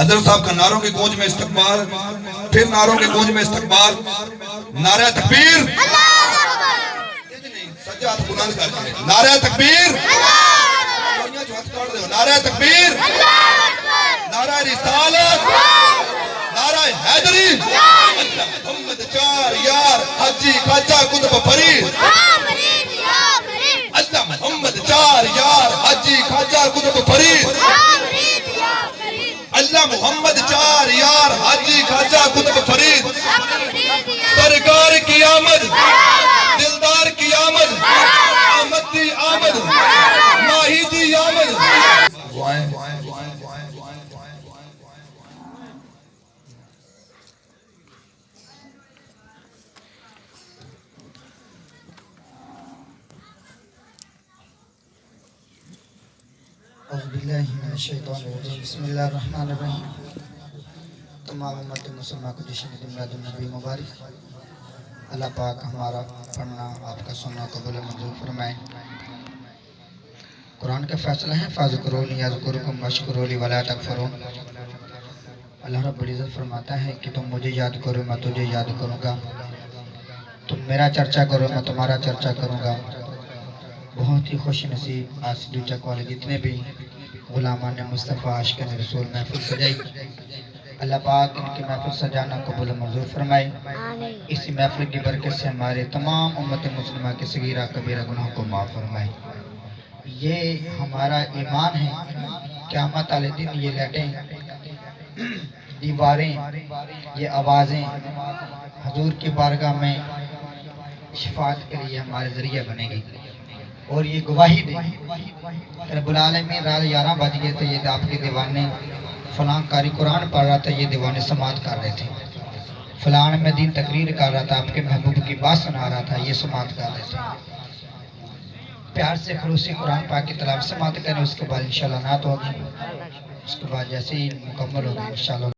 حضرت صاحب کا نعروں کی گونج میں استقبال، پھر نعروں کی گونج میں استقبال، نعرہ تکبیر، سجاد بلند کر کے نعرہ تکبیر، نعرہ تکبیر، نعرہ رسالت، نعرہ حیدری، اللہ محمد چار یار حجی خواجہ قطب فرید، اللہ محمد چار یار حجی خواجہ قطب فرید، اللہ محمد چار یار حاجی خواجہ قطب فرید، سرکار کی آمد، دلدار کی آمد، آمد دی آمد، ماہی دی آمد. اعوذ باللہ من الشیطان الرجیم بسم اللہ الرحمن الرحیم. تمام امت مسلمہ کو جشن دن میلاد النبی مبارک. اللہ پاک ہمارا پڑھنا آپ کا سننا قبول منظور فرمائے. قرآن کا فیصلہ ہے فاذکرونی اذکرکم واشکروا لی ولا تکفرون. اللہ رب العزت فرماتا ہے کہ تم مجھے یاد کرو میں تجھے یاد کروں گا، تم میرا چرچا کرو میں تمہارا چرچا کروں گا. بہت ہی خوش نصیب آج دوچہ کالج جتنے بھی غلامان مصطفیٰ عاشقان رسول محفل سجائی، اللہ پاک ان کی محفل سجانا قبول منظور فرمائے. اسی محفل کی برکت سے ہمارے تمام امت مسلمہ کے صغیرہ کبیرہ گناہوں کو معاف فرمائے. یہ ہمارا ایمان ہے. قیامت والے دن یہ لائٹیں، دیواریں، یہ آوازیں حضور کی بارگاہ میں شفاعت کے لیے ہمارے ذریعہ بنے گی اور یہ گواہی دے رب العالمین. رات 11 بج گئے تھے، یہ آپ کے دیوانے فلان قاری قرآن پڑھ رہا تھا، یہ دیوانے سماعت کر رہے تھے. فلان میں دین تقریر کر رہا تھا، آپ کے محبوب کی بات سنا رہا تھا، یہ سماعت کر رہے تھے. پیار سے خلوصی قرآن پاک کی تلاوت سماعت کریں. اس کے بعد انشاءاللہ نعت ہوگی. اس کے بعد جیسے ہی مکمل ہوگی انشاءاللہ